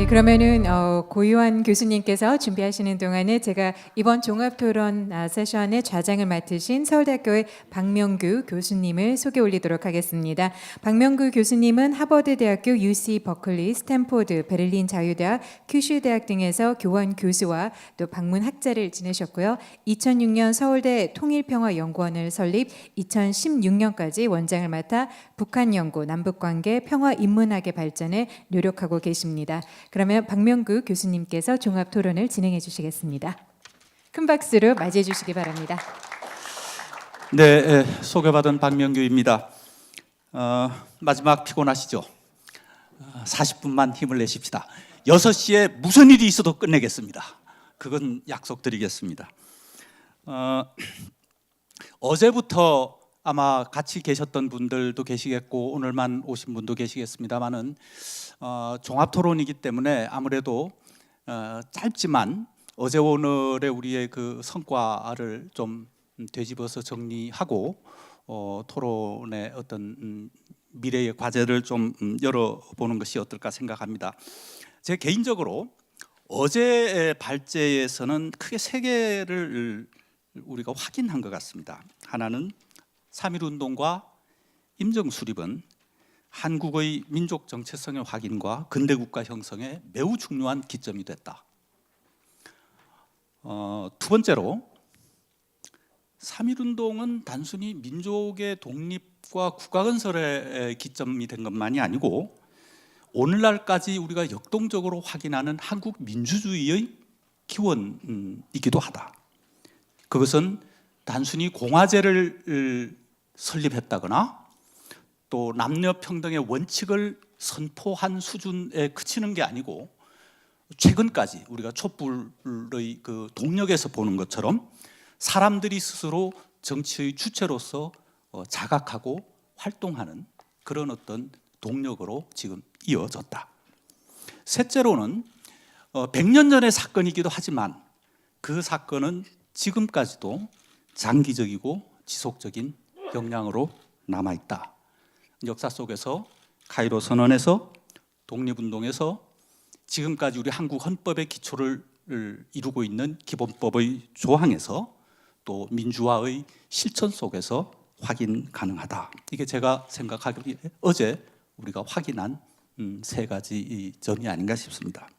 네, 그러면은 고유한 교수님께서 준비하시는 동안에 제가 이번 종합토론 세션의 좌장을 맡으신 서울대학교의 박명규 교수님을 소개 올리도록 하겠습니다. 박명규 교수님은 하버드대학교, UC 버클리, 스탠포드, 베를린 자유대학, 큐슈 대학 등에서 교원 교수와 또 방문학자를 지내셨고요. 2006년 서울대 통일평화연구원을 설립, 2016년까지 원장을 맡아 북한연구, 남북관계, 평화인문학의 발전에 노력하고 계십니다. 그러면 박명규 교수님께서 종합토론을 진행해 주시겠습니다. 큰 박수로 맞이해 주시기 바랍니다. 네, 소개받은 박명규입니다. 마지막 피곤하시죠? 40분만 힘을 내십시다. 6시에 무슨 일이 있어도 끝내겠습니다. 그건 약속드리겠습니다. 어제부터 아마 같이 계셨던 분들도 계시겠고 오늘만 오신 분도 계시겠습니다만은 종합토론이기 때문에 아무래도 짧지만 어제 오늘의 우리의 그 성과를 좀 되짚어서 정리하고 토론의 어떤 미래의 과제를 좀 열어보는 것이 어떨까 생각합니다. 제 개인적으로 어제의 발제에서는 크게 세 개를 우리가 확인한 것 같습니다. 하나는 3.1운동과 임정수립은 한국의 민족 정체성의 확인과 근대국가 형성에 매우 중요한 기점이 됐다. 두 번째로 3.1운동은 단순히 민족의 독립과 국가건설의 기점이 된 것만이 아니고 오늘날까지 우리가 역동적으로 확인하는 한국 민주주의의 기원이기도 하다. 그것은 단순히 공화제를 설립했다거나 또 남녀 평등의 원칙을 선포한 수준에 그치는 게 아니고 최근까지 우리가 촛불의 그 동력에서 보는 것처럼 사람들이 스스로 정치의 주체로서 자각하고 활동하는 그런 어떤 동력으로 지금 이어졌다. 셋째로는 100년 전의 사건이기도 하지만 그 사건은 지금까지도 장기적이고 지속적인 영향으로 남아있다. 역사 속에서 카이로 선언에서 독립운동에서 지금까지 우리 한국 헌법의 기초를 이루고 있는 기본법의 조항에서 또 민주화의 실천 속에서 확인 가능하다. 이게 제가 생각하기에 어제 우리가 확인한 세 가지 점이 아닌가 싶습니다.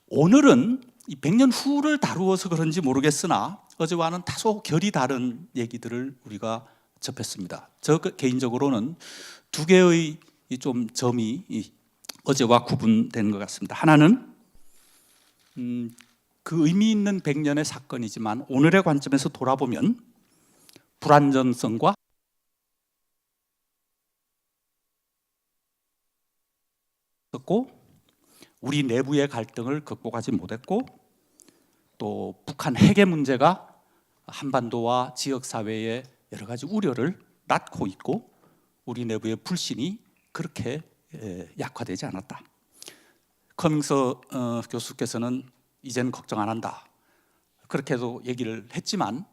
오늘은 이 100년 후를 다루어서 그런지 모르겠으나 어제와는 다소 결이 다른 얘기들을 우리가 접했습니다. 저 개인적으로는 두 개의 좀 점이 어제와 구분된 것 같습니다. 하나는 그 의미 있는 100년의 사건이지만 오늘의 관점에서 돌아보면 불안정성과 우리 내부의 갈등을 극복하지 못했고 또 북한 핵의 문제가 한반도와 지역사회에 여러 가지 우려를 낳고 있고 우리 내부의 불신이 그렇게 약화되지 않았다. 커밍스 교수께서는 이제는 걱정 안 한다 그렇게도 얘기를 했지만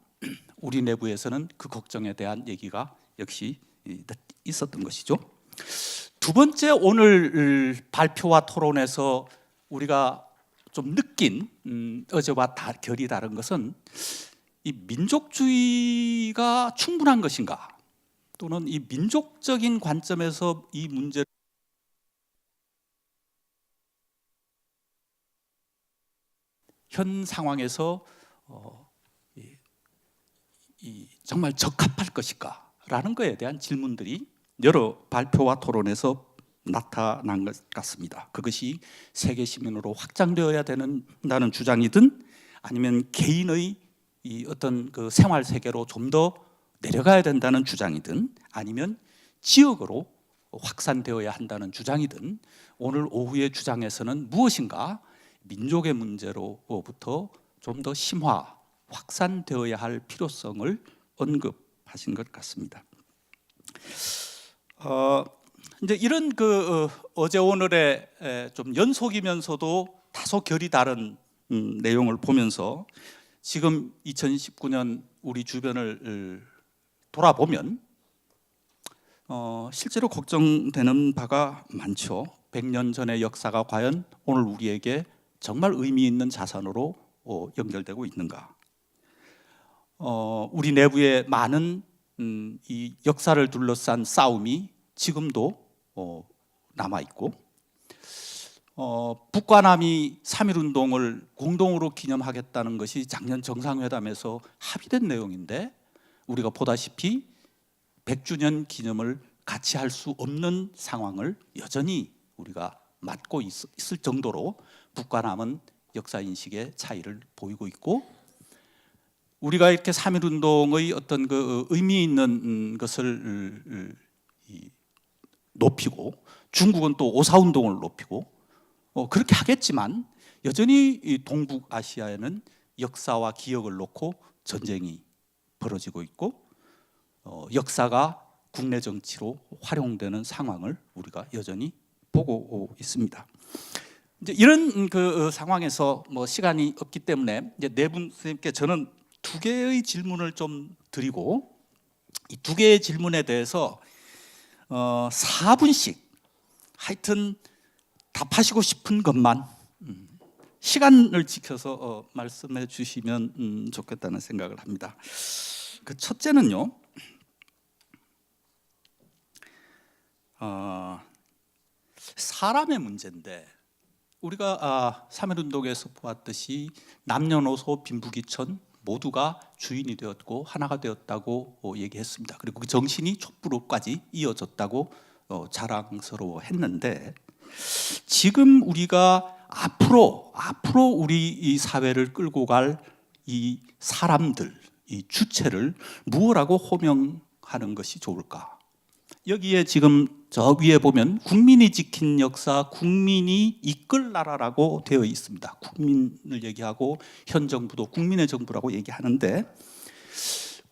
우리 내부에서는 그 걱정에 대한 얘기가 역시 있었던 것이죠. 두 번째 오늘 발표와 토론에서 우리가 좀 느낀 어제와 결이 다른 것은 이 민족주의가 충분한 것인가 또는 이 민족적인 관점에서 이 문제를 현 상황에서 정말 적합할 것인가 라는 것에 대한 질문들이 여러 발표와 토론에서 나타난 것 같습니다. 그것이 세계 시민으로 확장되어야 된다는 주장이든 아니면 개인의 이 어떤 그 생활 세계로 좀 더 내려가야 된다는 주장이든 아니면 지역으로 확산되어야 한다는 주장이든 오늘 오후의 주장에서는 무엇인가 민족의 문제로부터 좀 더 심화, 확산되어야 할 필요성을 언급하신 것 같습니다. 이제 이런 어제 오늘의 좀 연속이면서도 다소 결이 다른 내용을 보면서 지금 2019년 우리 주변을 돌아보면 실제로 걱정되는 바가 많죠. 100년 전의 역사가 과연 오늘 우리에게 정말 의미 있는 자산으로 연결되고 있는가? 우리 내부에 많은 이 역사를 둘러싼 싸움이 지금도 남아 있고, 북과 남이 3.1운동을 공동으로 기념하겠다는 것이 작년 정상회담에서 합의된 내용인데, 우리가 보다시피 100주년 기념을 같이 할 수 없는 상황을 여전히 우리가 맞고 있을 정도로 북과 남은 역사인식의 차이를 보이고 있고, 우리가 이렇게 3.1운동의 어떤 그 의미 있는 것을 높이고, 중국은 또 5.4운동을 높이고 그렇게 하겠지만, 여전히 이 동북아시아에는 역사와 기억을 놓고 전쟁이 벌어지고 있고, 역사가 국내 정치로 활용되는 상황을 우리가 여전히 보고 있습니다. 이제 이런 그 상황에서 시간이 없기 때문에 이제 네 분 선생님께 저는 두 개의 질문을 좀 드리고, 이 두 개의 질문에 대해서 4분씩 하여튼 답하시고 싶은 것만 시간을 지켜서 말씀해 주시면 좋겠다는 생각을 합니다. 그 첫째는요, 사람의 문제인데, 우리가 3.1운동에서 보았듯이 남녀노소 빈부귀천 모두가 주인이 되었고 하나가 되었다고 얘기했습니다. 그리고 그 정신이 촛불로까지 이어졌다고 자랑스러워했는데, 지금 우리가 앞으로 우리 이 사회를 끌고 갈 이 사람들, 이 주체를 무엇라고 호명하는 것이 좋을까? 여기에 지금 저 위에 보면 국민이 지킨 역사, 국민이 이끌 나라라고 되어 있습니다. 국민을 얘기하고 현 정부도 국민의 정부라고 얘기하는데,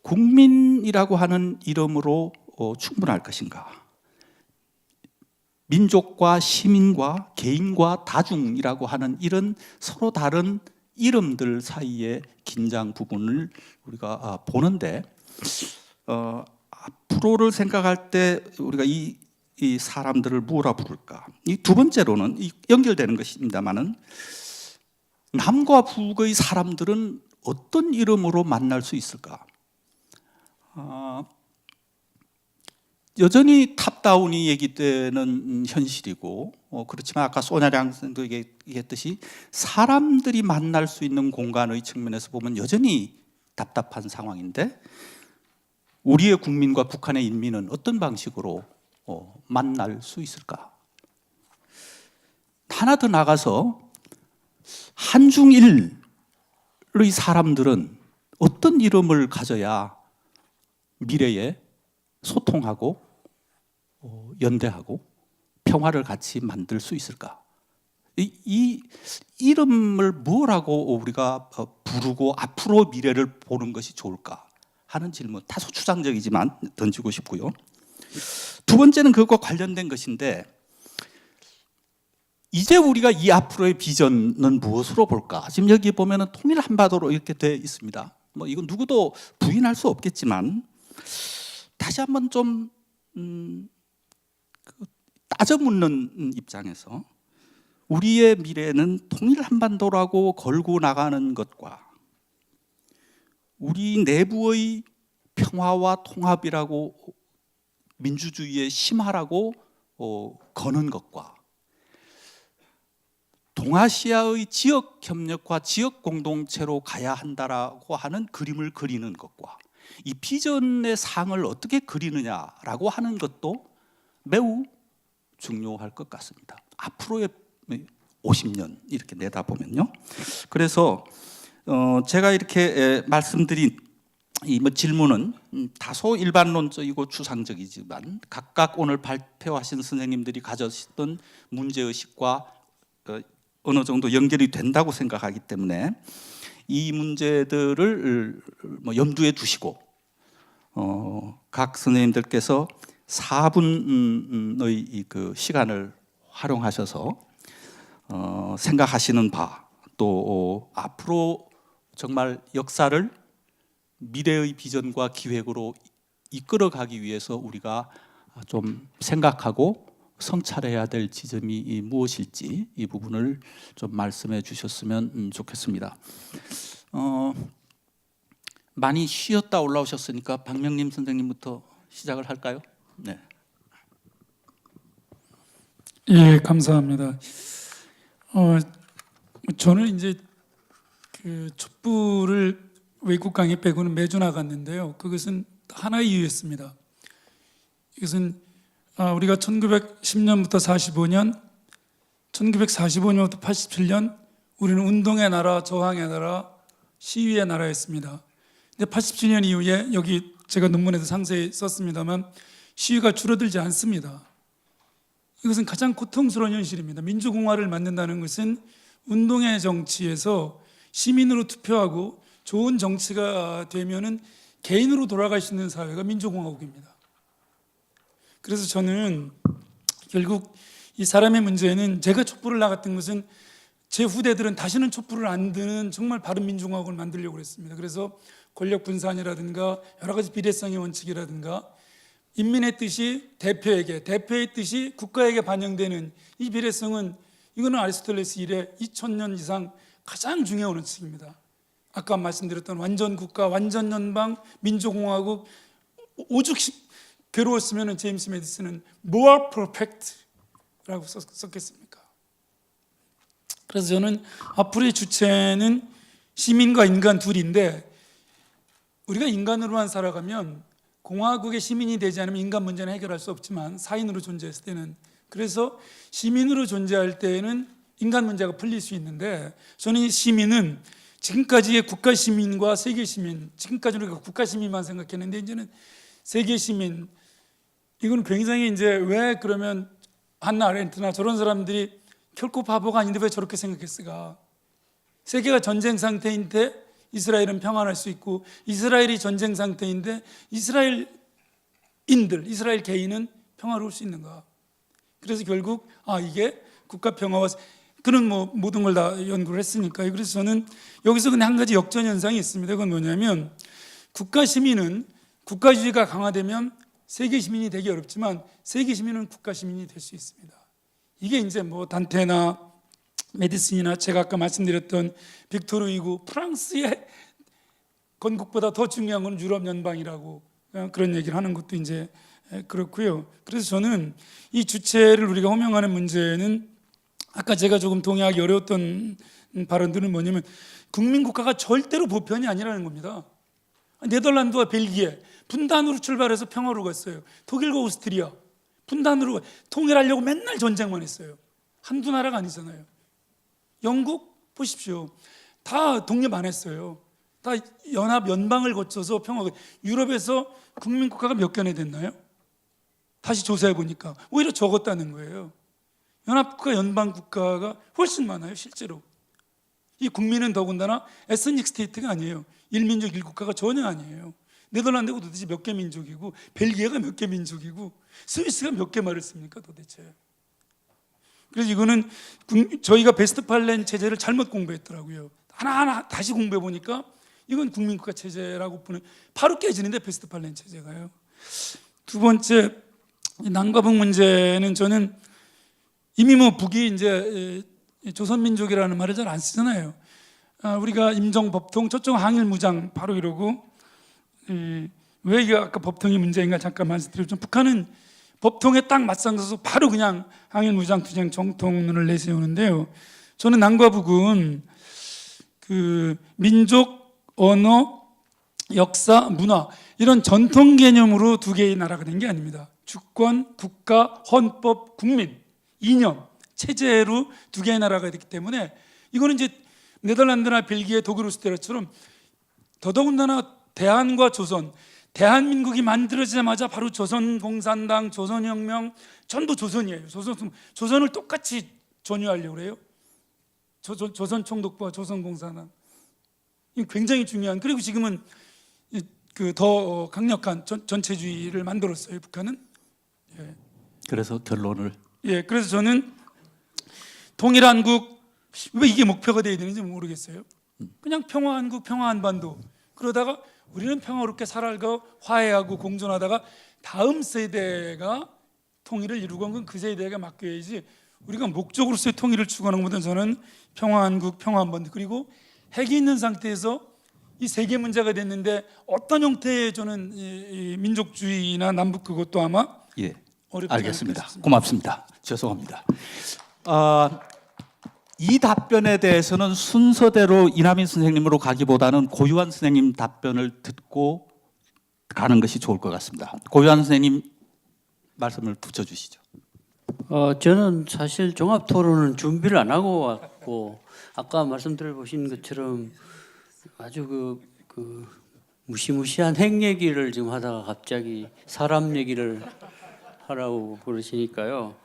국민이라고 하는 이름으로 충분할 것인가? 민족과 시민과 개인과 다중이라고 하는 이런 서로 다른 이름들 사이의 긴장 부분을 우리가 보는데, 앞으로를 생각할 때 우리가 이 사람들을 뭐라 부를까? 이 두 번째로는 연결되는 것입니다만은, 남과 북의 사람들은 어떤 이름으로 만날 수 있을까? 여전히 탑다운이 얘기되는 현실이고, 그렇지만 아까 소냐량 선생도 얘기했듯이 사람들이 만날 수 있는 공간의 측면에서 보면 여전히 답답한 상황인데, 우리의 국민과 북한의 인민은 어떤 방식으로 만날 수 있을까? 하나 더 나가서 한중일의 사람들은 어떤 이름을 가져야 미래에 소통하고 연대하고 평화를 같이 만들 수 있을까? 이 이름을 뭐라고 우리가 부르고 앞으로 미래를 보는 것이 좋을까 하는 질문, 다소 추상적이지만 던지고 싶고요. 두 번째는 그것과 관련된 것인데, 이제 우리가 이 앞으로의 비전은 무엇으로 볼까? 지금 여기 보면은 통일 한반도로 이렇게 되어 있습니다. 이건 누구도 부인할 수 없겠지만, 다시 한번 좀 따져 묻는 입장에서 우리의 미래는 통일 한반도라고 걸고 나가는 것과 우리 내부의 평화와 통합이라고, 민주주의의 심화라고 거는 것과 동아시아의 지역 협력과 지역 공동체로 가야 한다라고 하는 그림을 그리는 것과 이 비전의 상을 어떻게 그리느냐라고 하는 것도 매우 중요할 것 같습니다. 앞으로의 50년 이렇게 내다보면요. 그래서 제가 이렇게 말씀드린 이 질문은 다소 일반론적이고 추상적이지만, 각각 오늘 발표하신 선생님들이 가졌던 문제의식과 어느 정도 연결이 된다고 생각하기 때문에 이 문제들을 염두에 두시고 각 선생님들께서 4분의 그 시간을 활용하셔서 생각하시는 바, 또 앞으로 정말 역사를 미래의 비전과 기획으로 이끌어가기 위해서 우리가 좀 생각하고 성찰해야 될 지점이 무엇일지 이 부분을 좀 말씀해 주셨으면 좋겠습니다. 많이 쉬었다 올라오셨으니까 박명림 선생님부터 시작을 할까요? 네. 예, 감사합니다. 저는 이제 그 촛불을 외국 강의 빼고는 매주 나갔는데요. 그것은 하나의 이유였습니다. 이것은 우리가 1910년부터 45년, 1945년부터 87년 우리는 운동의 나라, 저항의 나라, 시위의 나라였습니다. 근데 87년 이후에 여기 제가 논문에도 상세히 썼습니다만 시위가 줄어들지 않습니다. 이것은 가장 고통스러운 현실입니다. 민주공화를 만든다는 것은 운동의 정치에서 시민으로 투표하고 좋은 정치가 되면은 개인으로 돌아갈 수 있는 사회가 민주공화국입니다. 그래서 저는 결국 이 사람의 문제는 제가 촛불을 나갔던 것은 제 후대들은 다시는 촛불을 안 드는 정말 바른 민주공화국을 만들려고 했습니다. 그래서 권력 분산이라든가 여러 가지 비례성의 원칙이라든가 인민의 뜻이 대표에게, 대표의 뜻이 국가에게 반영되는 이 비례성은 이거는 아리스토텔레스 이래 2000년 이상 가장 중요한 원칙입니다. 아까 말씀드렸던 완전 국가, 완전 연방, 민주공화국 오죽 괴로웠으면 제임스 메디슨은 more perfect라고 썼겠습니까? 그래서 저는 앞으로의 주체는 시민과 인간 둘인데 우리가 인간으로만 살아가면 공화국의 시민이 되지 않으면 인간 문제는 해결할 수 없지만 사인으로 존재했을 때는 그래서 시민으로 존재할 때에는 인간 문제가 풀릴 수 있는데 저는 이 시민은 지금까지의 국가 시민과 세계 시민 지금까지 우리가 국가 시민만 생각했는데 이제는 세계 시민 이건 굉장히 이제 왜 그러면 한나 아렌트나 저런 사람들이 결코 바보가 아닌데 왜 저렇게 생각했을까? 세계가 전쟁 상태인데 이스라엘은 평안할 수 있고 이스라엘이 전쟁 상태인데 이스라엘 개인은 평화로울 수 있는가? 그래서 결국 이게 국가 평화와 그런 모든 걸 다 연구를 했으니까요. 그래서 저는 여기서 그냥 한 가지 역전 현상이 있습니다. 그건 뭐냐면 국가 시민은 국가주의가 강화되면 세계 시민이 되기 어렵지만 세계 시민은 국가 시민이 될 수 있습니다. 이게 이제 단테나 메디슨이나 제가 아까 말씀드렸던 빅토르 위고 프랑스의 건국보다 더 중요한 건 유럽 연방이라고 그런 얘기를 하는 것도 이제 그렇고요. 그래서 저는 이 주체를 우리가 호명하는 문제는 아까 제가 조금 동의하기 어려웠던 발언들은 뭐냐면 국민국가가 절대로 보편이 아니라는 겁니다. 네덜란드와 벨기에 분단으로 출발해서 평화로 갔어요. 독일과 오스트리아 분단으로 통일하려고 맨날 전쟁만 했어요. 한두 나라가 아니잖아요. 영국 보십시오. 다 독립 안 했어요. 다 연방을 거쳐서 평화가. 유럽에서 국민국가가 몇 개나 됐나요? 다시 조사해 보니까 오히려 적었다는 거예요. 연합국가, 연방국가가 훨씬 많아요. 실제로 이 국민은 더군다나 에스닉 스테이트가 아니에요. 일민족 일국가가 전혀 아니에요. 네덜란드가 도대체 몇 개 민족이고 벨기에가 몇 개 민족이고 스위스가 몇 개 말을 씁니까 도대체. 그래서 이거는 저희가 베스트팔렌 체제를 잘못 공부했더라고요. 하나하나 다시 공부해 보니까 이건 국민국가 체제라고 보는 바로 깨지는데 베스트팔렌 체제가요. 두 번째 남과 북 문제는 저는 이미 북이 이제 조선민족이라는 말을 잘 안 쓰잖아요. 우리가 임정법통 저쪽 항일무장 바로 이러고 왜 이게 아까 법통이 문제인가 잠깐 말씀드리면 북한은 법통에 딱 맞상서서 바로 그냥 항일무장 투쟁 정통론을 내세우는데요. 저는 남과 북은 그 민족, 언어, 역사, 문화 이런 전통 개념으로 두 개의 나라가 된 게 아닙니다. 주권, 국가, 헌법, 국민, 이념, 체제로 두 개의 나라가 됐기 때문에 이거는 이제 네덜란드나 벨기에, 독일, 오스트리아처럼 더더군다나 대한과 조선, 대한민국이 만들어지자마자 바로 조선공산당, 조선혁명 전부 조선이에요. 조선을 똑같이 전유하려고 해요. 조선총독부와 조선공산당 이 굉장히 중요한. 그리고 지금은 그 더 강력한 전체주의를 만들었어요. 북한은. 예. 그래서 결론을 그래서 저는 통일한국 왜 이게 목표가 되어야 되는지 모르겠어요. 그냥 평화한국, 평화한반도 그러다가 우리는 평화롭게 살아가고 화해하고 공존하다가 다음 세대가 통일을 이루고 온 건 그 세대에게 맡겨야지 우리가 목적으로서의 통일을 추구하는 것보다는 저는 평화한국, 평화한반도 그리고 핵이 있는 상태에서 이 세계 문제가 됐는데 어떤 형태의 저는 이 민족주의나 남북 그것도 아마 예, 어렵지 알겠습니다. 않을까 싶습니다. 고맙습니다. 죄송합니다. 이 답변에 대해서는 순서대로 이남희 선생님으로 가기보다는 고유한 선생님 답변을 듣고 가는 것이 좋을 것 같습니다. 고유한 선생님 말씀을 붙여주시죠. 저는 사실 종합 토론은 준비를 안 하고 왔고 아까 말씀드려 보신 것처럼 아주 그 무시무시한 핵 얘기를 지금 하다가 갑자기 사람 얘기를 하라고 그러시니까요.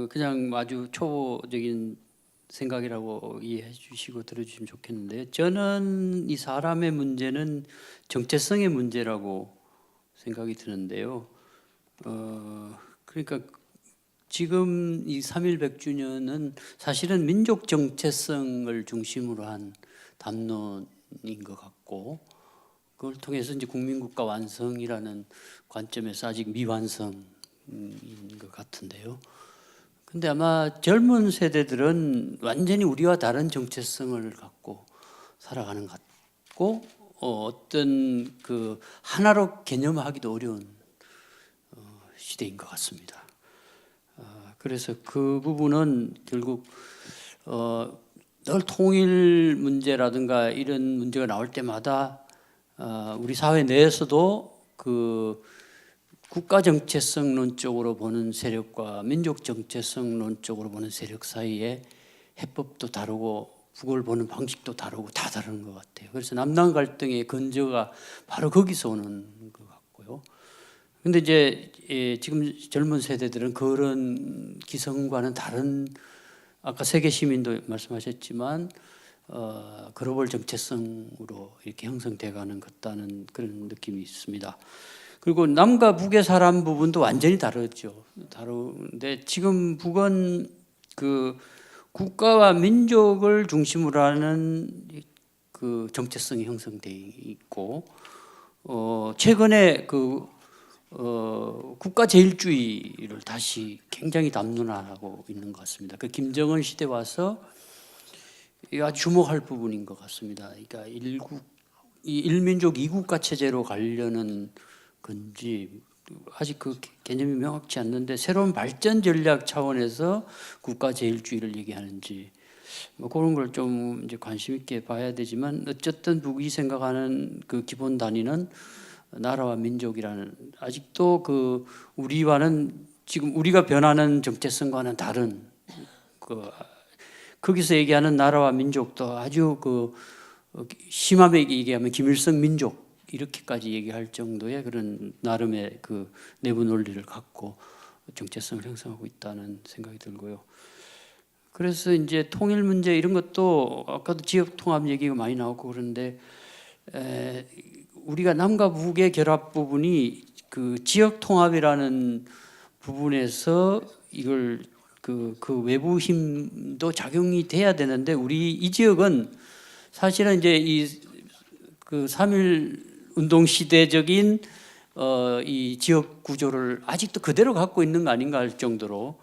그냥 아주 초보적인 생각이라고 이해해 주시고 들어주시면 좋겠는데 저는 이 사람의 문제는 정체성의 문제라고 생각이 드는데요. 그러니까 지금 이 3.1 100주년은 사실은 민족 정체성을 중심으로 한 담론인 것 같고 그걸 통해서 이제 국민국가 완성이라는 관점에서 아직 미완성인 것 같은데요. 근데 아마 젊은 세대들은 완전히 우리와 다른 정체성을 갖고 살아가는 것 같고 어떤 그 하나로 개념화하기도 어려운 시대인 것 같습니다. 그래서 그 부분은 결국 늘 통일 문제라든가 이런 문제가 나올 때마다 우리 사회 내에서도 그 국가 정체성론 쪽으로 보는 세력과 민족 정체성론 쪽으로 보는 세력 사이에 해법도 다르고 그걸 보는 방식도 다르고 다 다른 것 같아요. 그래서 남남 갈등의 근저가 바로 거기서 오는 것 같고요. 근데 이제 지금 젊은 세대들은 그런 기성과는 다른 아까 세계 시민도 말씀하셨지만 글로벌 정체성으로 이렇게 형성돼가는 것 같다는 그런 느낌이 있습니다. 그리고 남과 북의 사람 부분도 완전히 다르죠. 다른데 지금 북은 그 국가와 민족을 중심으로 하는 그 정체성이 형성돼 있고 최근에 국가 제일주의를 다시 굉장히 담론화하고 있는 것 같습니다. 그 김정은 시대 와서 아주 주목할 부분인 것 같습니다. 그러니까 일민족 이국가 체제로 가려는 건지 아직 그 개념이 명확치 않는데 새로운 발전 전략 차원에서 국가 제일주의를 얘기하는지 뭐 그런 걸 좀 이제 관심 있게 봐야 되지만 어쨌든 북이 생각하는 그 기본 단위는 나라와 민족이라는 아직도 그 우리와는 지금 우리가 변하는 정체성과는 다른 거기서 얘기하는 나라와 민족도 아주 심하게 얘기하면 김일성 민족 이렇게까지 얘기할 정도의 그런 나름의 그 내부 논리를 갖고 정체성을 형성하고 있다는 생각이 들고요. 그래서 이제 통일 문제 이런 것도 아까도 지역 통합 얘기가 많이 나오고 그런데 우리가 남과 북의 결합 부분이 그 지역 통합이라는 부분에서 이걸 그 외부 힘도 작용이 돼야 되는데 우리 이 지역은 사실은 이제 그 3.1 운동 시대적인 이 지역 구조를 아직도 그대로 갖고 있는 거 아닌가 할 정도로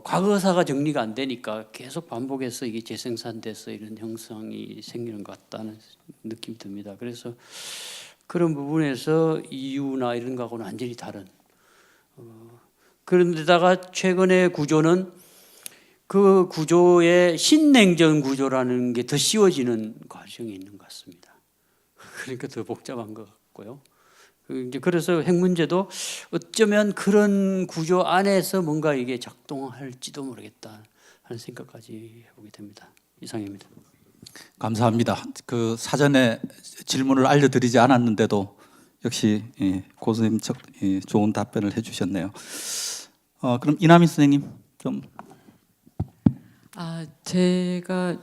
과거사가 정리가 안 되니까 계속 반복해서 이게 재생산돼서 이런 형성이 생기는 것 같다는 느낌이 듭니다. 그래서 그런 부분에서 이유나 이런 거하고는 완전히 다른 그런데다가 최근의 구조는 그 구조의 신냉전 구조라는 게 더 씌워지는 과정이 있는 것 같습니다. 그러니까 더 복잡한 것 같고요. 이제 그래서 핵 문제도 어쩌면 그런 구조 안에서 뭔가 이게 작동할지도 모르겠다 하는 생각까지 해보게 됩니다. 이상입니다. 감사합니다. 그 사전에 질문을 알려드리지 않았는데도 역시 고 선생님 좋은 답변을 해주셨네요. 그럼 이남희 선생님 좀. 제가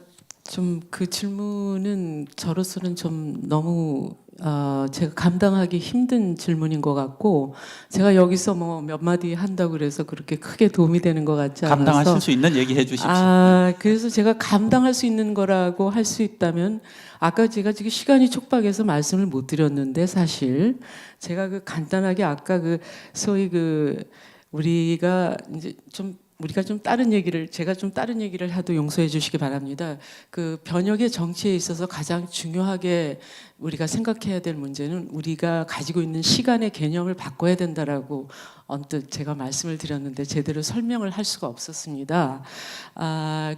좀 그 질문은 저로서는 좀 너무 제가 감당하기 힘든 질문인 것 같고 제가 여기서 뭐 몇 마디 한다고 그래서 그렇게 크게 도움이 되는 것 같지 않아서 감당하실 수 있는 얘기해 주십시오. 그래서 제가 감당할 수 있는 거라고 할 수 있다면 아까 제가 지금 시간이 촉박해서 말씀을 못 드렸는데 사실 제가 그 간단하게 아까 그 소위 그 우리가 좀 다른 얘기를 제가 좀 다른 얘기를 해도 용서해 주시기 바랍니다. 그 변혁의 정치에 있어서 가장 중요하게 우리가 생각해야 될 문제는 우리가 가지고 있는 시간의 개념을 바꿔야 된다라고 언뜻 제가 말씀을 드렸는데 제대로 설명을 할 수가 없었습니다.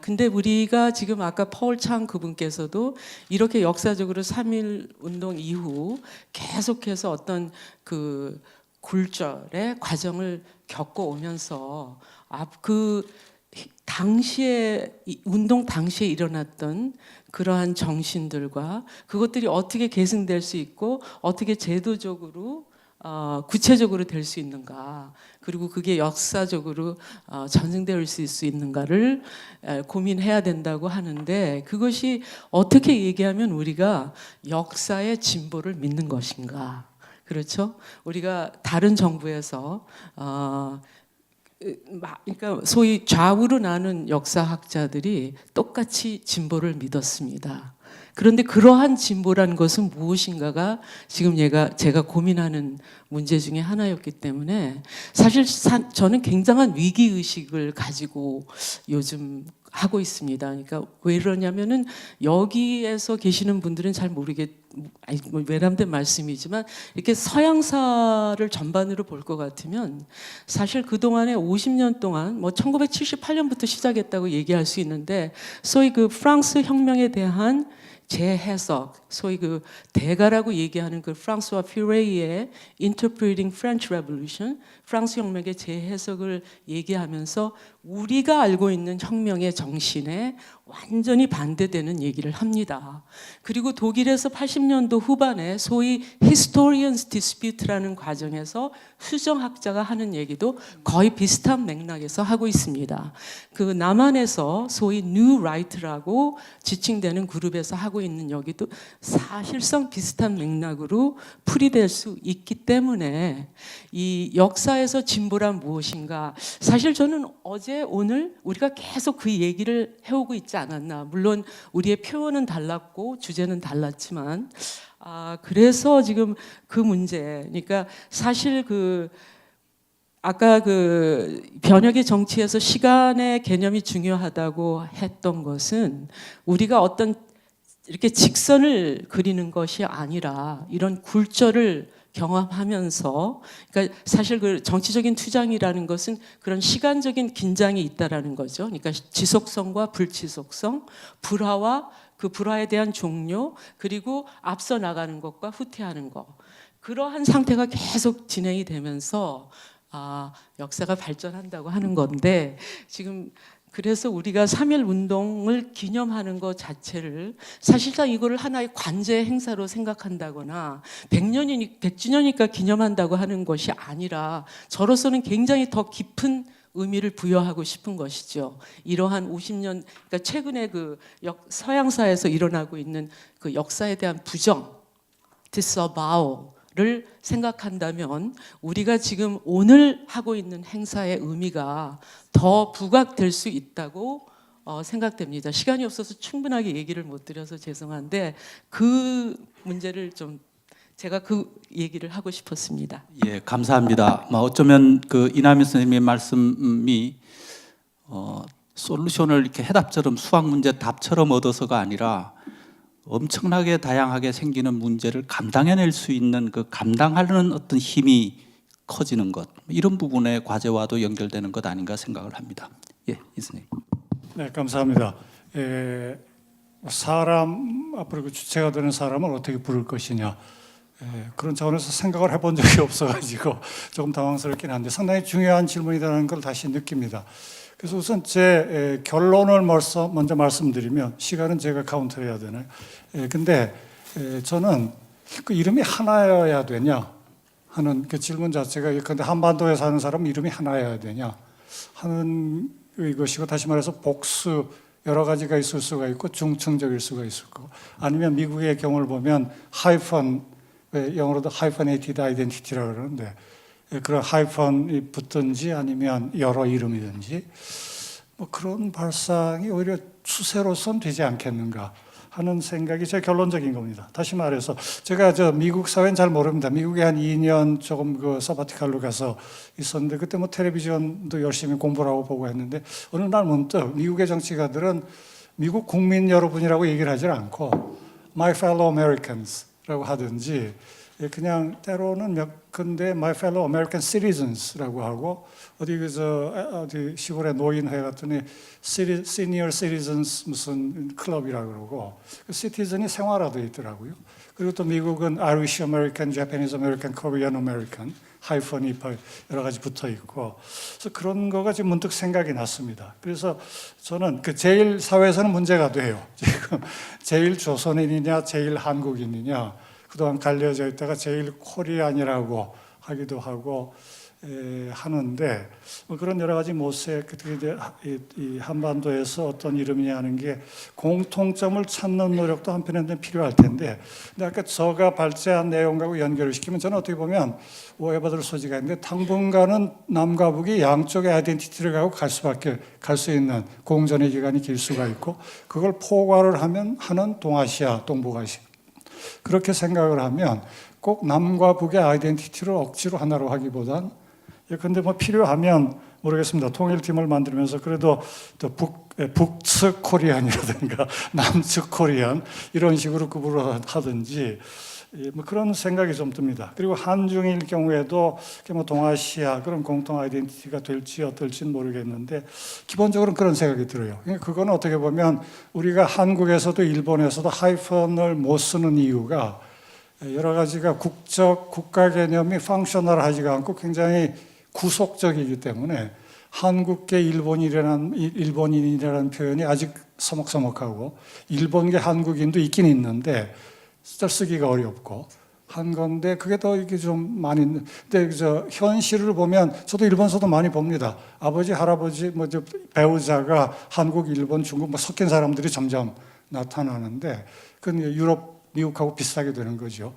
근데 우리가 지금 아까 폴 창 그분께서도 이렇게 역사적으로 3.1 운동 이후 계속해서 어떤 그 굴절의 과정을 겪어오면서 그 당시에 운동 당시에 일어났던 그러한 정신들과 그것들이 어떻게 계승될 수 있고 어떻게 제도적으로 구체적으로 될 수 있는가 그리고 그게 역사적으로 전승될 수 있는가를 고민해야 된다고 하는데 그것이 어떻게 얘기하면 우리가 역사의 진보를 믿는 것인가 그렇죠? 우리가 다른 정부에서 그러니까 소위 좌우로 나눈 역사학자들이 똑같이 진보를 믿었습니다. 그런데 그러한 진보라는 것은 무엇인가가 지금 제가 고민하는 문제 중에 하나였기 때문에 사실 저는 굉장한 위기의식을 가지고 요즘 하고 있습니다. 그러니까 왜 그러냐면은 여기에서 계시는 분들은 잘 외람된 말씀이지만 이렇게 서양사를 전반으로 볼 것 같으면 사실 그동안에 50년 동안 뭐 1978년부터 시작했다고 얘기할 수 있는데 소위 그 프랑스 혁명에 대한 재해석, 소위 그 대가라고 얘기하는 그 프랑스와 퓨레이의 Interpreting French Revolution, 프랑스 혁명의 재해석을 얘기하면서 우리가 알고 있는 혁명의 정신에 완전히 반대되는 얘기를 합니다. 그리고 독일에서 80년도 후반에 소위 Historians Dispute라는 과정에서 수정학자가 하는 얘기도 거의 비슷한 맥락에서 하고 있습니다. 그 남한에서 소위 New Right라고 지칭되는 그룹에서 하고 있는 여기도 사실상 비슷한 맥락으로 풀이될 수 있기 때문에 이 역사에서 진보란 무엇인가 사실 저는 어제 오늘 우리가 계속 그 얘기를 해오고 있지 않았나 물론 우리의 표현은 달랐고 주제는 달랐지만 그래서 지금 그 문제 그러니까 사실 그 아까 그 변혁의 정치에서 시간의 개념이 중요하다고 했던 것은 우리가 어떤 이렇게 직선을 그리는 것이 아니라 이런 굴절을 경험하면서 그러니까 사실 그 정치적인 투쟁이라는 것은 그런 시간적인 긴장이 있다라는 거죠. 그러니까 지속성과 불지속성, 불화와 그 불화에 대한 종료 그리고 앞서 나가는 것과 후퇴하는 것 그러한 상태가 계속 진행이 되면서 역사가 발전한다고 하는 건데 지금 그래서 우리가 3.1 운동을 기념하는 것 자체를 사실상 이거를 하나의 관제 행사로 생각한다거나 100주년이니까 기념한다고 하는 것이 아니라 저로서는 굉장히 더 깊은 의미를 부여하고 싶은 것이죠. 이러한 50년, 그러니까 최근에 그 서양사에서 일어나고 있는 그 역사에 대한 부정, disavow를 생각한다면 우리가 지금 오늘 하고 있는 행사의 의미가 더 부각될 수 있다고 생각됩니다. 시간이 없어서 충분하게 얘기를 못 드려서 죄송한데 그 문제를 좀 제가 그 얘기를 하고 싶었습니다. 예, 감사합니다. 어쩌면 그 이남희 선생님의 말씀이 솔루션을 이렇게 해답처럼 수학 문제 답처럼 얻어서가 아니라 엄청나게 다양하게 생기는 문제를 감당해낼 수 있는 그 감당하는 어떤 힘이 커지는 것 이런 부분의 과제와도 연결되는 것 아닌가 생각을 합니다. 예, 이 선생님. 네, 감사합니다. 사람 앞으로 그 주체가 되는 사람을 어떻게 부를 것이냐 그런 차원에서 생각을 해본 적이 없어가지고 조금 당황스럽긴 한데 상당히 중요한 질문이라는 걸 다시 느낍니다. 그래서 우선 제 결론을 먼저 말씀드리면 시간은 제가 카운트를 해야 되나요? 근데 저는 그 이름이 하나여야 되냐 하는 그 질문 자체가 근데 한반도에 사는 사람은 이름이 하나여야 되냐 하는 것이고 다시 말해서 복수 여러 가지가 있을 수가 있고 중층적일 수가 있을 거고 아니면 미국의 경우를 보면 하이펀 왜 영어로도 hyphenated identity라고 그러는데 그런 하이펀이 붙든지 아니면 여러 이름이든지 뭐 그런 발상이 오히려 추세로선 되지 않겠는가 하는 생각이 제 결론적인 겁니다. 다시 말해서 제가 미국 사회는 잘 모릅니다. 미국에 한 2년 조금 그 서바티칼로 가서 있었는데 그때 뭐 텔레비전도 열심히 공부를 하고 보고 했는데 어느 날 문득 미국의 정치가들은 미국 국민 여러분이라고 얘기를 하지 않고 My fellow Americans라고 하든지 그냥 때로는 몇 군데 My fellow American citizens라고 하고 어디 시골의 노인회 같더니 Senior Citizens 무슨 클럽이라고 그러고 그 citizen이 생활화되어 있더라고요. 그리고 또 미국은 Irish American, Japanese American, Korean American 하이펀이 여러 가지 붙어 있고 그래서 그런 거가 지금 문득 생각이 났습니다. 그래서 저는 그 제일 사회에서는 문제가 돼요. 지금 제일 조선인이냐 제일 한국인이냐 그동안 갈려져 있다가 제일 코리안이라고 하기도 하고 하는데 뭐 그런 여러 가지 모색 이 한반도에서 어떤 이름이냐 하는 게 공통점을 찾는 노력도 한편에는 필요할 텐데 근데 아까 저가 발제한 내용하고 연결을 시키면 저는 어떻게 보면 오해받을 소지가 있는데 당분간은 남과 북이 양쪽의 아이덴티티를 가고 갈 수 있는 공존의 기간이 길 수가 있고 그걸 포괄을 하는 동아시아, 동북아시아 그렇게 생각을 하면 꼭 남과 북의 아이덴티티를 억지로 하나로 하기보단 근데 뭐 필요하면 모르겠습니다. 통일팀을 만들면서 그래도 또 북측 코리안이라든가 남측 코리안 이런 식으로 구분을 하든지 뭐 그런 생각이 좀 듭니다. 그리고 한중일 경우에도 뭐 동아시아 그런 공통 아이덴티티가 될지 어떨지는 모르겠는데 기본적으로는 그런 생각이 들어요. 그거는 어떻게 보면 우리가 한국에서도 일본에서도 하이펀을 못 쓰는 이유가 여러 가지가 국가 개념이 펑셔널하지가 않고 굉장히 구속적이기 때문에 한국계 일본인이라는 표현이 아직 서먹서먹하고 일본계 한국인도 있긴 있는데 쓰기가 어렵고 한 건데 그게 더 이게 좀 많이 근데 현실을 보면 저도 일본서도 많이 봅니다. 아버지 할아버지 뭐 배우자가 한국 일본 중국 뭐 섞인 사람들이 점점 나타나는데 그건 유럽 미국하고 비슷하게 되는 거죠.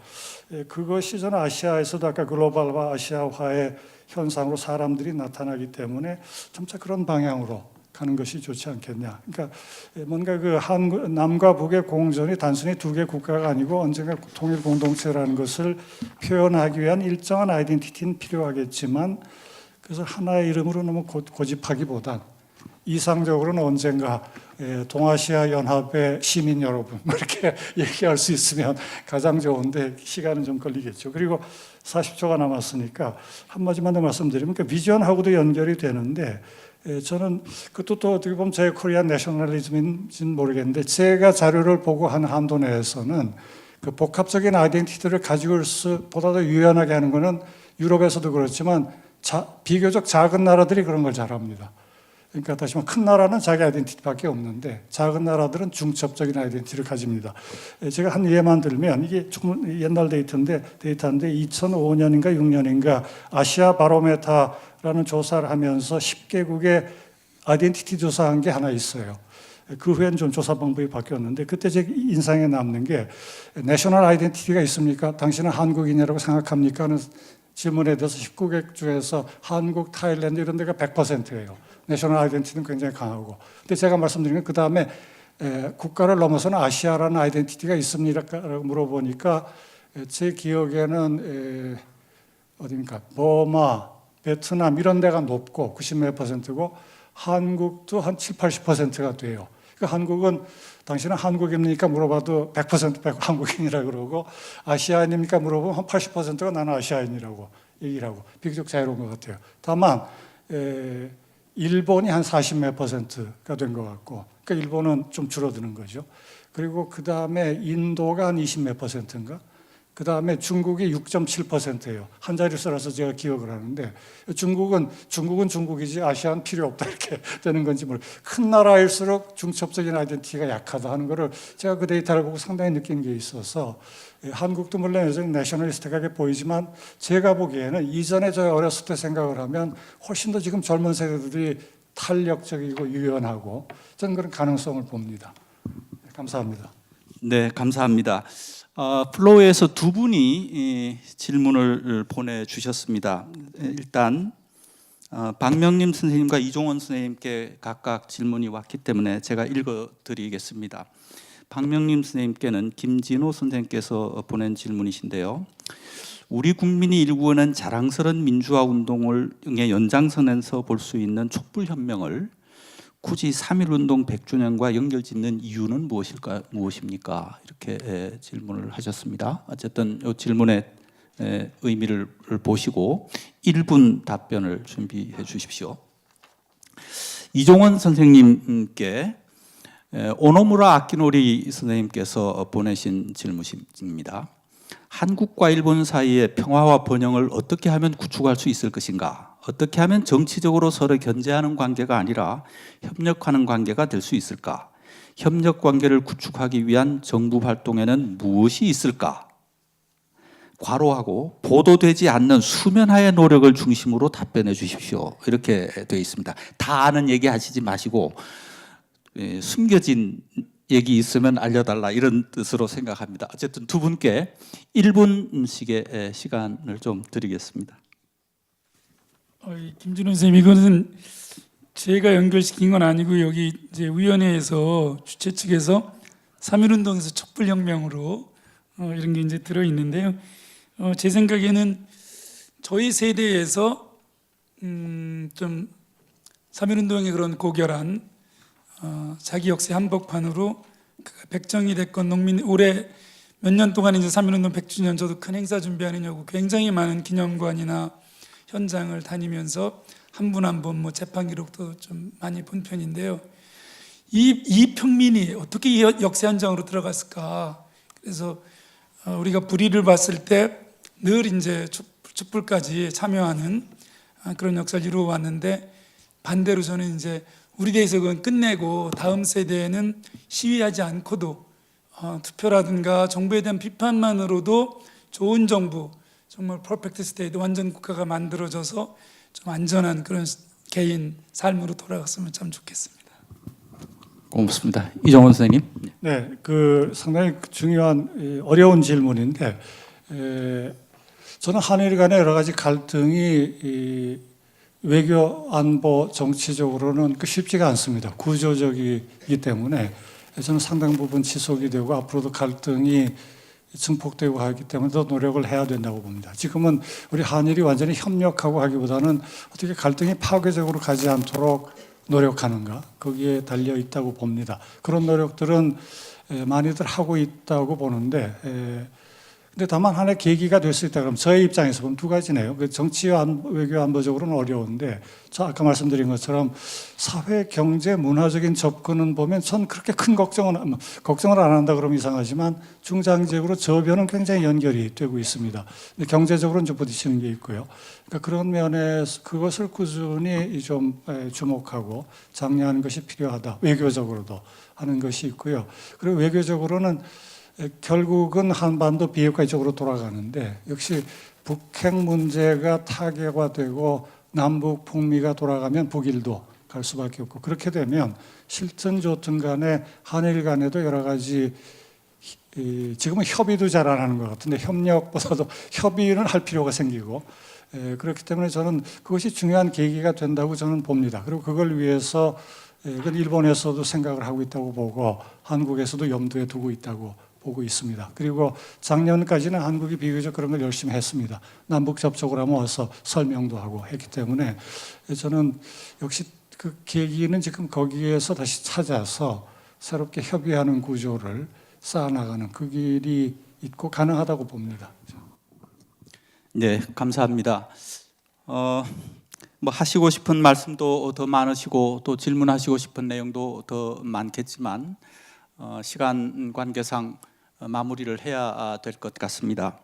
그것이 저는 아시아에서도 아까 글로벌화 아시아화의 현상으로 사람들이 나타나기 때문에 점차 그런 방향으로 가는 것이 좋지 않겠냐. 그러니까 뭔가 그 남과 북의 공존이 단순히 두 개 국가가 아니고 언젠가 통일 공동체라는 것을 표현하기 위한 일정한 아이덴티티는 필요하겠지만 그래서 하나의 이름으로 너무 고집하기보단 이상적으로는 언젠가 동아시아 연합의 시민 여러분 이렇게 얘기할 수 있으면 가장 좋은데 시간은 좀 걸리겠죠. 그리고 40초가 남았으니까 한마디만 더 말씀드리면 그 비전하고도 연결이 되는데 저는 그것도 또 어떻게 보면 제 코리안 내셔널리즘인지는 모르겠는데 제가 자료를 보고 한 한도 내에서는 그 복합적인 아이덴티티를 가지고 보다 더 유연하게 하는 것은 유럽에서도 그렇지만 비교적 작은 나라들이 그런 걸 잘합니다. 그러니까 다시 말하면 큰 나라는 자기 아이덴티티밖에 없는데 작은 나라들은 중첩적인 아이덴티티를 가집니다. 제가 한 예만 들면 이게 조금 옛날 데이터인데 2005년인가 6년인가 아시아 바로메타라는 조사를 하면서 10개국의 아이덴티티 조사한 게 하나 있어요. 그 후에는 좀 조사 방법이 바뀌었는데 그때 제 인상에 남는 게 내셔널 아이덴티티가 있습니까? 당신은 한국인이라고 생각합니까? 하는 질문에 대해서 19개 중에서 한국, 타일랜드 이런 데가 100%예요. 내셔널 아이덴티티는 굉장히 강하고. 근데 제가 말씀드린 건 그 다음에 국가를 넘어서는 아시아라는 아이덴티티가 있습니다라고 물어보니까 제 기억에는 어디입니까? 버마, 베트남 이런 데가 높고 90몇 %고 한국도 한 7, 80%가 돼요. 그러니까 한국은 당신은 한국입니까? 물어봐도 100% 한국인이라고 그러고 아시아인입니까? 물어보면 한 80%가 나는 아시아인이라고 얘기를 하고 비교적 자유로운 것 같아요. 다만 일본이 한 40몇 %가 된 것 같고 그러니까 일본은 좀 줄어드는 거죠. 그리고 그 다음에 인도가 한 20몇 %인가? 그 다음에 중국이 6.7%예요. 한 자리 써서 제가 기억을 하는데 중국은 중국이지 아시아는 필요 없다 이렇게 되는 건지 큰 나라일수록 중첩적인 아이덴티티가 약하다 하는 거를 제가 그 데이터를 보고 상당히 느낀 게 있어서 한국도 물론 여전히 내셔널리스트하게 보이지만 제가 보기에는 이전에 저 어렸을 때 생각을 하면 훨씬 더 지금 젊은 세대들이 탄력적이고 유연하고 저는 그런 가능성을 봅니다. 감사합니다. 네, 감사합니다. 플로우에서 두 분이 질문을 보내주셨습니다. 일단 박명림 선생님과 이종원 선생님께 각각 질문이 왔기 때문에 제가 읽어드리겠습니다. 박명림 선생님께는 김진호 선생님께서 보낸 질문이신데요. 우리 국민이 일구어낸 자랑스러운 민주화 운동의 연장선에서 볼 수 있는 촛불혁명을 굳이 3.1운동 100주년과 연결짓는 이유는 무엇입니까? 이렇게 질문을 하셨습니다. 어쨌든 이 질문의 의미를 보시고 1분 답변을 준비해 주십시오. 이종원 선생님께 오노무라 아키노리 선생님께서 보내신 질문입니다. 한국과 일본 사이의 평화와 번영을 어떻게 하면 구축할 수 있을 것인가? 어떻게 하면 정치적으로 서로 견제하는 관계가 아니라 협력하는 관계가 될 수 있을까? 협력 관계를 구축하기 위한 정부 활동에는 무엇이 있을까? 괄호하고 보도되지 않는 수면하의 노력을 중심으로 답변해 주십시오. 이렇게 되어 있습니다. 다 아는 얘기 하시지 마시고 숨겨진 얘기 있으면 알려달라 이런 뜻으로 생각합니다. 어쨌든 두 분께 1분씩의 시간을 좀 드리겠습니다. 김진호 선생님, 이거는 제가 연결시킨 건 아니고 여기 이제 위원회에서 주최 측에서 3.1운동에서 촛불혁명으로 이런 게 이제 들어 있는데요. 제 생각에는 저희 세대에서 좀 3.1운동의 그런 고결한 자기 역사 한복판으로 백정이 됐건 농민 올해 몇 년 동안 이제 3.1운동 100주년 저도 큰 행사 준비하느냐고 굉장히 많은 기념관이나 현장을 다니면서 한 분 한 분 뭐 재판 기록도 좀 많이 본 편인데요. 이 평민이 어떻게 이 역사 현장으로 들어갔을까? 그래서 우리가 불의를 봤을 때 늘 이제 촛불까지 참여하는 그런 역사를 이루어 왔는데, 반대로 저는 이제 우리 대에서 그건 끝내고 다음 세대에는 시위하지 않고도 투표라든가 정부에 대한 비판만으로도 좋은 정부, 정말 퍼펙트 스테이트, 완전 국가가 만들어져서 좀 안전한 그런 개인 삶으로 돌아갔으면 참 좋겠습니다. 고맙습니다. 이종원 선생님. 네, 그 상당히 중요한 어려운 질문인데, 저는 한일 간의 여러 가지 갈등이 외교, 안보, 정치적으로는 쉽지가 않습니다. 구조적이기 때문에 저는 상당 부분 지속이 되고 앞으로도 갈등이 증폭되고 하기 때문에 더 노력을 해야 된다고 봅니다. 지금은 우리 한일이 완전히 협력하고 하기보다는 어떻게 갈등이 파괴적으로 가지 않도록 노력하는가, 거기에 달려 있다고 봅니다. 그런 노력들은 많이들 하고 있다고 보는데, 근데 다만 하나의 계기가 될 수 있다 그러면 저의 입장에서 보면 두 가지네요. 정치 외교 안보적으로는 어려운데, 저 아까 말씀드린 것처럼 사회, 경제, 문화적인 접근은 보면 전 그렇게 큰 걱정을 안 한다 그러면 이상하지만 중장기적으로 저변은 굉장히 연결이 되고 있습니다. 근데 경제적으로는 좀 부딪히는 게 있고요. 그러니까 그런 면에서 그것을 꾸준히 좀 주목하고 장려하는 것이 필요하다. 외교적으로도 하는 것이 있고요. 그리고 외교적으로는 결국은 한반도 비핵화 쪽으로 돌아가는데, 역시 북핵 문제가 타결화되고 남북 북미가 돌아가면 북일도 갈 수밖에 없고, 그렇게 되면 실든 좋든 간에 한일 간에도 여러 가지 지금은 협의도 잘 안 하는 것 같은데 협력보다도 협의는 할 필요가 생기고, 그렇기 때문에 저는 그것이 중요한 계기가 된다고 저는 봅니다. 그리고 그걸 위해서 일본에서도 생각을 하고 있다고 보고 한국에서도 염두에 두고 있다고 보고 있습니다. 그리고 작년까지는 한국이 비교적 그런 걸 열심히 했습니다. 남북 접촉을 하면 와서 설명도 하고 했기 때문에 저는 역시 그 계기는 지금 거기에서 다시 찾아서 새롭게 협의하는 구조를 쌓아나가는 그 길이 있고 가능하다고 봅니다. 네, 감사합니다. 뭐 하시고 싶은 말씀도 더 많으시고 또 질문하시고 싶은 내용도 더 많겠지만 시간 관계상 마무리를 해야 될 것 같습니다.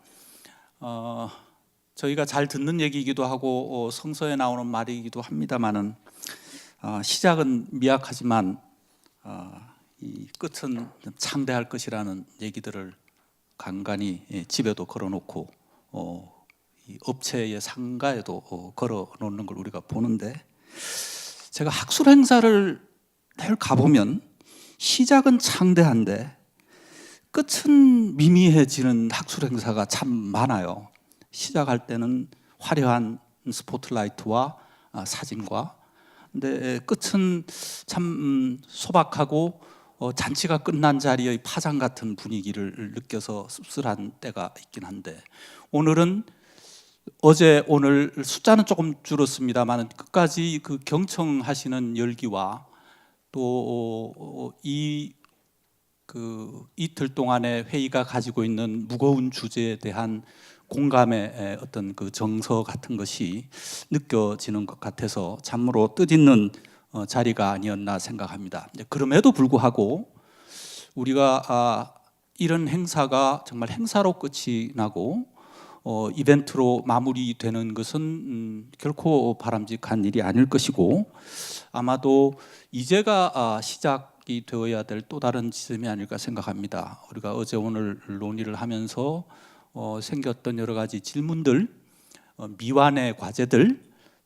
저희가 잘 듣는 얘기이기도 하고 성서에 나오는 말이기도 합니다만은 시작은 미약하지만 이 끝은 창대할 것이라는 얘기들을 간간히 집에도 걸어놓고 이 업체의 상가에도 걸어놓는 걸 우리가 보는데, 제가 학술 행사를 늘 가보면 시작은 창대한데 끝은 미미해지는 학술 행사가 참 많아요. 시작할 때는 화려한 스포트라이트와 사진과, 근데 끝은 참 소박하고 잔치가 끝난 자리의 파장 같은 분위기를 느껴서 씁쓸한 때가 있긴 한데, 오늘은 어제 오늘 숫자는 조금 줄었습니다만 끝까지 그 경청하시는 열기와 또 그 이틀 동안의 회의가 가지고 있는 무거운 주제에 대한 공감의 어떤 그 정서 같은 것이 느껴지는 것 같아서 참으로 뜻있는 자리가 아니었나 생각합니다. 그럼에도 불구하고 우리가 이런 행사가 정말 행사로 끝이 나고 이벤트로 마무리되는 것은 결코 바람직한 일이 아닐 것이고, 아마도 이제가 시작이 되어야 될 또 다른 지점이 아닐까 생각합니다. 우리가 어제 오늘 논의를 하면서 생겼던 여러 가지 질문들, 미완의 과제들,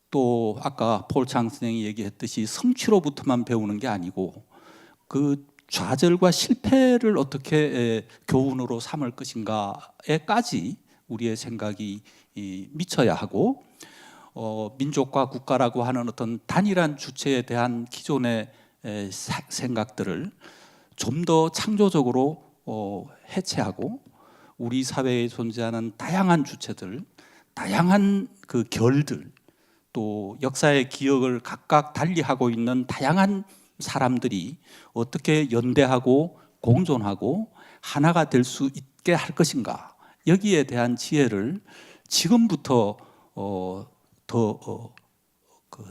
또 아까 폴창 선생이 얘기했듯이 성취로부터만 배우는 게 아니고 그 좌절과 실패를 어떻게 교훈으로 삼을 것인가에까지 우리의 생각이 미쳐야 하고, 민족과 국가라고 하는 어떤 단일한 주체에 대한 기존의 생각들을 좀 더 창조적으로 해체하고, 우리 사회에 존재하는 다양한 주체들, 다양한 그 결들, 또 역사의 기억을 각각 달리하고 있는 다양한 사람들이 어떻게 연대하고 공존하고 하나가 될 수 있게 할 것인가, 여기에 대한 지혜를 지금부터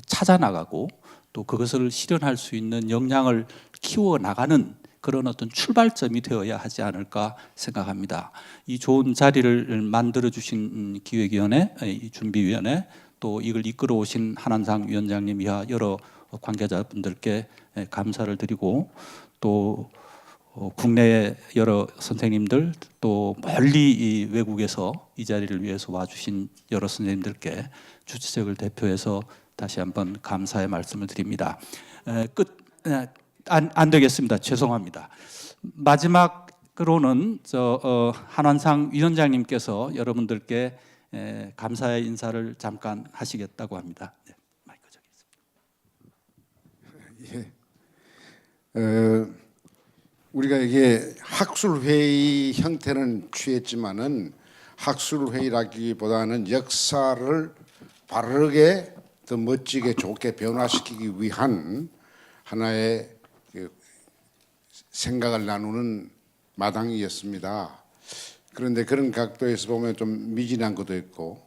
찾아 나가고 또 그것을 실현할 수 있는 역량을 키워 나가는 그런 어떤 출발점이 되어야 하지 않을까 생각합니다. 이 좋은 자리를 만들어 주신 기획위원회, 준비위원회, 또 이걸 이끌어 오신 한한상 위원장님 이하 여러 관계자분들께 감사를 드리고, 또 국내의 여러 선생님들, 또 멀리 외국에서 이 자리를 위해서 와주신 여러 선생님들께 주최측을 대표해서 다시 한번 감사의 말씀을 드립니다. 안 되겠습니다. 죄송합니다. 마지막으로는 한한상 위원장님께서 여러분들께 감사의 인사를 잠깐 하시겠다고 합니다. 네, 마이크 저기 있습니다. 예. 우리가 이게 학술 회의 형태는 취했지만은 학술 회의라기보다는 역사를 바르게 더 멋지게 좋게 변화시키기 위한 하나의 그 생각을 나누는 마당이었습니다. 그런데 그런 각도에서 보면 좀 미진한 것도 있고,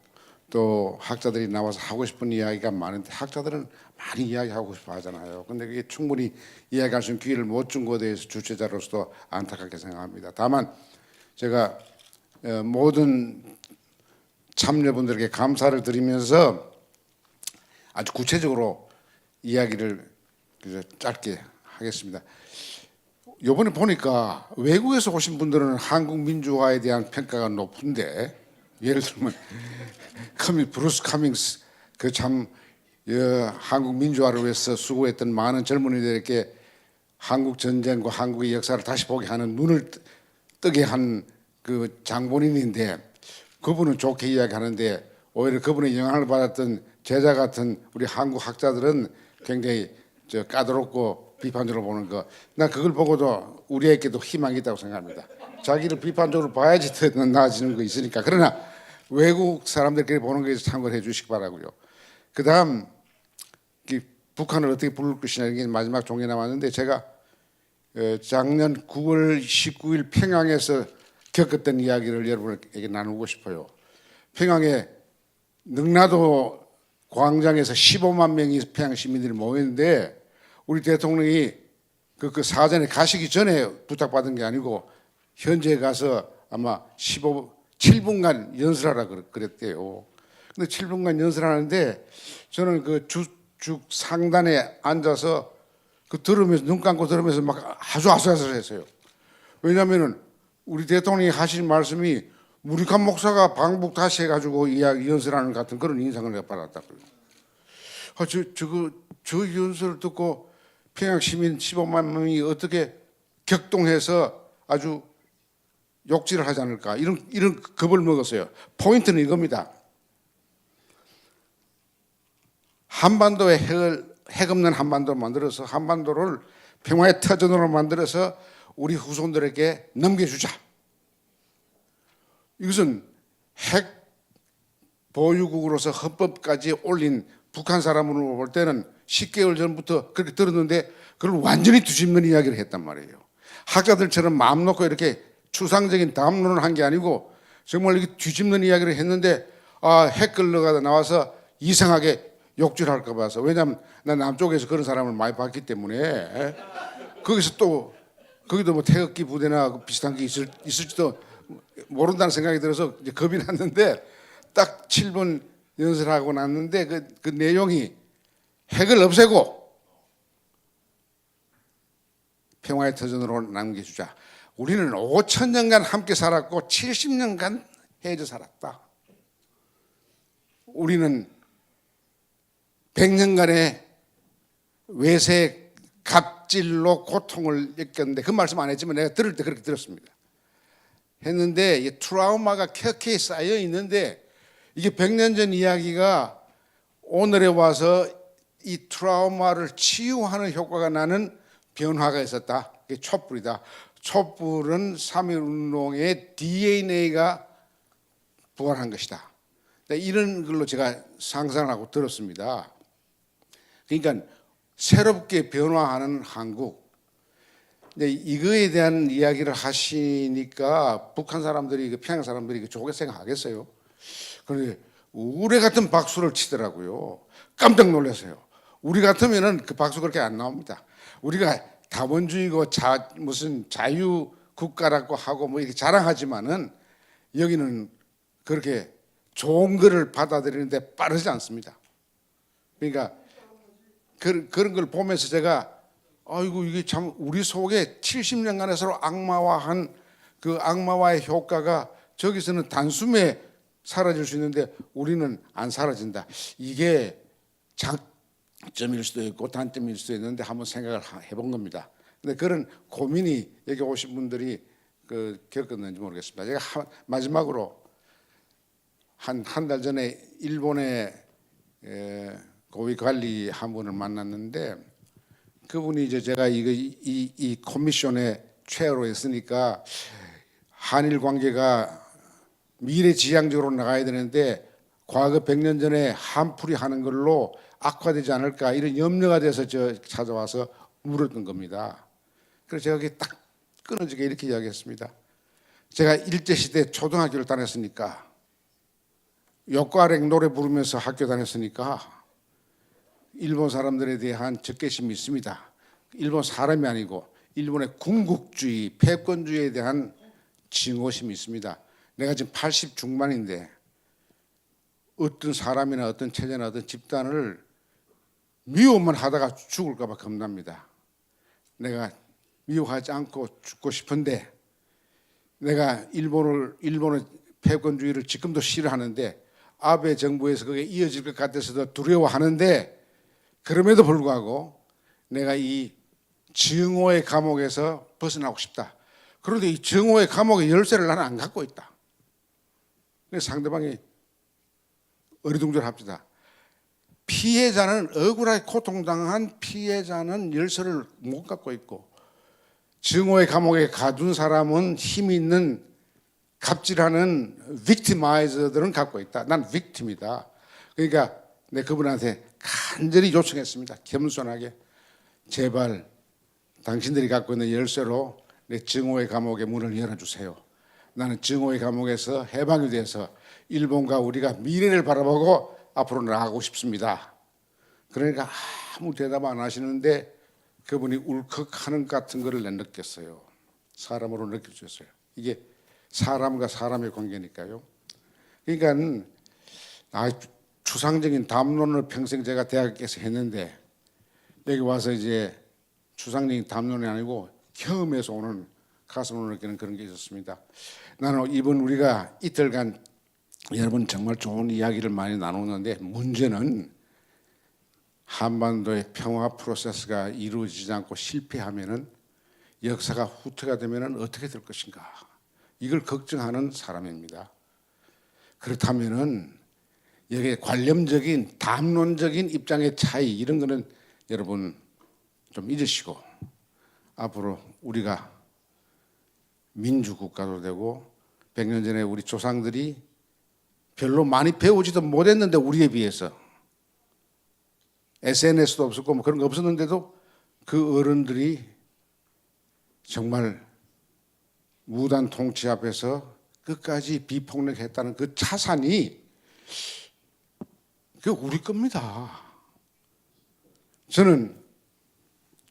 또 학자들이 나와서 하고 싶은 이야기가 많은데 학자들은 많이 이야기하고 싶어 하잖아요. 근데 그게 충분히 이야기할 수 있는 기회를 못 준 것에 대해서 주최자로서도 안타깝게 생각합니다. 다만 제가 모든 참여분들에게 감사를 드리면서 아주 구체적으로 이야기를 짧게 하겠습니다. 이번에 보니까 외국에서 오신 분들은 한국 민주화에 대한 평가가 높은데, 예를 들면 브루스 커밍스, 그 참 한국 민주화를 위해서 수고했던 많은 젊은이들에게 한국 전쟁과 한국의 역사를 다시 보게 하는, 눈을 뜨게 한 그 장본인인데, 그분은 좋게 이야기하는데 오히려 그분의 영향을 받았던 제자 같은 우리 한국 학자들은 굉장히 까다롭고 비판적으로 보는 거, 나 그걸 보고도 우리에게도 희망이 있다고 생각합니다. 자기를 비판적으로 봐야지 더 나아지는 거 있으니까. 그러나 외국 사람들끼리 보는 거에 참고를 해주시기 바라고요. 그다음 북한을 어떻게 부를 것이냐, 이게 마지막 종이 남았는데, 제가 작년 9월 19일 평양에서 겪었던 이야기를 여러분에게 나누고 싶어요. 평양에 능라도 광장에서 15만 명이 평양 시민들이 모였는데, 우리 대통령이 그 사전에 가시기 전에 부탁받은 게 아니고 현지에 가서 아마 7분간 연설하라 그랬대요. 근데 7분간 연설하는데 저는 그 쭉 상단에 앉아서 그 들으면서, 눈 감고 들으면서 막 아주 아슬아슬했어요. 왜냐하면은 우리 대통령이 하신 말씀이 무리칸 목사가 방북 다시 해가지고 이야기 연설하는 같은 그런 인상을 내가 받았다고요. 저 연설을 듣고 평양 시민 15만 명이 어떻게 격동해서 아주 욕질을 하지 않을까 이런 겁을 먹었어요. 포인트는 이겁니다. 한반도에 핵 없는 한반도를 만들어서 한반도를 평화의 터전으로 만들어서 우리 후손들에게 넘겨주자. 이것은 핵 보유국으로서 헌법까지 올린 북한 사람으로 볼 때는 10개월 전부터 그렇게 들었는데 그걸 완전히 뒤집는 이야기를 했단 말이에요. 학자들처럼 마음 놓고 이렇게 추상적인 담론을 한 게 아니고 정말 이렇게 뒤집는 이야기를 했는데 핵 끌러가 나와서 이상하게 욕질할까 봐서. 왜냐하면 난 남쪽에서 그런 사람을 많이 봤기 때문에 거기서 또 거기도 뭐 태극기 부대나 비슷한 게 있을지도 모른다는 생각이 들어서 이제 겁이 났는데 딱 7분 연설하고 났는데 그 내용이 핵을 없애고 평화의 터전으로 남겨주자. 우리는 5,000년간 함께 살았고 70년간 헤어져 살았다. 우리는 100년간의 외세 갑질로 고통을 느꼈는데 그 말씀 안 했지만 내가 들을 때 그렇게 들었습니다. 했는데 이 트라우마가 켜켜이 쌓여 있는데 이게 100년 전 이야기가 오늘에 와서 이 트라우마를 치유하는 효과가 나는 변화가 있었다. 이게 촛불이다. 촛불은 3.1운동의 DNA가 부활한 것이다. 이런 걸로 제가 상상하고 들었습니다. 그러니까 새롭게 변화하는 한국. 근데 이거에 대한 이야기를 하시니까 북한 사람들이, 평양 사람들이 좋게 생각하겠어요. 그런데 우레 같은 박수를 치더라고요. 깜짝 놀랐어요. 우리 같으면은 그 박수 그렇게 안 나옵니다. 우리가 다원주의고 무슨 자유 국가라고 하고 뭐 이렇게 자랑하지만은 여기는 그렇게 좋은 거를 받아들이는데 빠르지 않습니다. 그러니까 그런 걸 보면서 제가 아이고 이게 참 우리 속에 70년간의 서로 악마화한 그 악마와의 효과가 저기서는 단숨에 사라질 수 있는데 우리는 안 사라진다. 이게 장점일 수도 있고 단점일 수도 있는데 한번 생각을 해본 겁니다. 근데 그런 고민이 여기 오신 분들이 겪었는지 모르겠습니다. 제가 마지막으로 한 달 전에 일본의 고위 관리 한 분을 만났는데 그분이 이제 제가 이 커미션의 최애로 했으니까 한일 관계가 미래지향적으로 나가야 되는데 과거 100년 전에 한풀이 하는 걸로 악화되지 않을까 이런 염려가 돼서 찾아와서 물었던 겁니다. 그래서 제가 그게 딱 끊어지게 이렇게 이야기했습니다. 제가 일제시대 초등학교를 다녔으니까 욕과랭 노래 부르면서 학교 다녔으니까 일본 사람들에 대한 적개심이 있습니다. 일본 사람이 아니고 일본의 군국주의, 패권주의에 대한 증오심이 있습니다. 내가 지금 80 중반인데 어떤 사람이나 어떤 체제나 어떤 집단을 미워만 하다가 죽을까 봐 겁납니다. 내가 미워하지 않고 죽고 싶은데 내가 일본의 패권주의를 지금도 싫어하는데 아베 정부에서 그게 이어질 것 같아서도 두려워하는데 그럼에도 불구하고 내가 이 증오의 감옥에서 벗어나고 싶다. 그런데 이 증오의 감옥의 열쇠를 나는 안 갖고 있다. 그래서 상대방이 어리둥절합니다. 피해자는 억울하게 고통당한 피해자는 열쇠를 못 갖고 있고 증오의 감옥에 가둔 사람은 힘 있는 갑질하는 빅티마이저들은 갖고 있다. 난 빅팀이다. 그러니까 내 그분한테 간절히 요청했습니다. 겸손하게 제발 당신들이 갖고 있는 열쇠로 내 증오의 감옥의 문을 열어주세요. 나는 증오의 감옥에서 해방이 돼서 일본과 우리가 미래를 바라보고 앞으로 나아가고 싶습니다. 그러니까 아무 대답 안 하시는데 그분이 울컥하는 것 같은 거를 난 느꼈어요. 사람으로 느껴졌어요. 이게 사람과 사람의 관계니까요. 그러니까 추상적인 담론을 평생 제가 대학에서 했는데 여기 와서 이제 추상적인 담론이 아니고 경험에서 오는 가슴으로 느끼는 그런 게 있었습니다. 나는 이번 우리가 이틀간 여러분 정말 좋은 이야기를 많이 나누는데 문제는 한반도의 평화 프로세스가 이루어지지 않고 실패하면은 역사가 후퇴가 되면은 어떻게 될 것인가. 이걸 걱정하는 사람입니다. 그렇다면은 여기에 관념적인 담론적인 입장의 차이 이런 거는 여러분 좀 잊으시고 앞으로 우리가 민주국가도 되고 100년 전에 우리 조상들이 별로 많이 배우지도 못했는데 우리에 비해서 SNS도 없었고 뭐 그런 거 없었는데도 그 어른들이 정말 무단 통치 앞에서 끝까지 비폭력했다는 그 차산이 그 우리 겁니다. 저는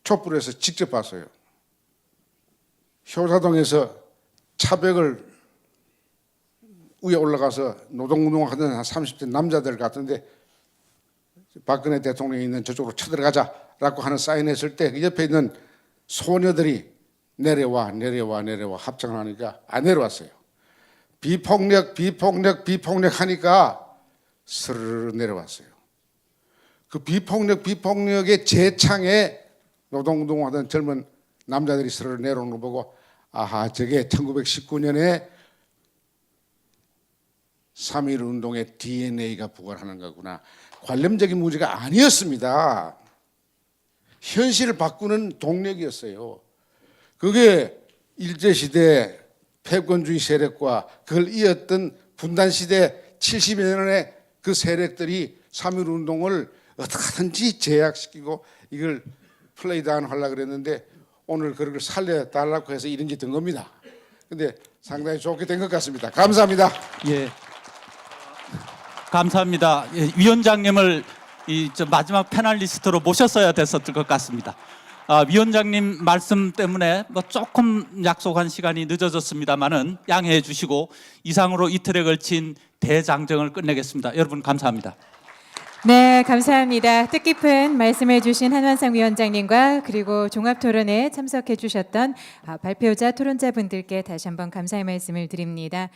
촛불에서 직접 봤어요. 효사동에서 차벽을 위에 올라가서 노동운동하던 한 30대 남자들 같은데 박근혜 대통령이 있는 저쪽으로 쳐들어가자라고 하는 사인했을 때 그 옆에 있는 소녀들이 내려와 합장을 하니까 안 내려왔어요. 비폭력 하니까 스르르 내려왔어요. 그 비폭력의 재창에 노동운동하던 젊은 남자들이 스르르 내려오는 거 보고 아하, 저게 1919년에 3.1 운동의 DNA가 부활하는 거구나. 관념적인 문제가 아니었습니다. 현실을 바꾸는 동력이었어요. 그게 일제시대 패권주의 세력과 그걸 이었던 분단시대 70여 년의 그 세력들이 3.1 운동을 어떻게든지 제약시키고 이걸 플레이다운 하려고 그랬는데 오늘 그걸 살려달라고 해서 이런 게 된 겁니다. 근데 상당히 좋게 된 것 같습니다. 감사합니다. 예. 감사합니다. 예, 위원장님을 저 마지막 패널리스트로 모셨어야 됐었을 것 같습니다. 위원장님 말씀 때문에 뭐 조금 약속한 시간이 늦어졌습니다만은 양해해 주시고 이상으로 이틀에 걸친 대장정을 끝내겠습니다. 여러분 감사합니다. 네, 감사합니다. 뜻깊은 말씀해 주신 한완상 위원장님과 그리고 종합토론에 참석해 주셨던 발표자 토론자분들께 다시 한번 감사의 말씀을 드립니다.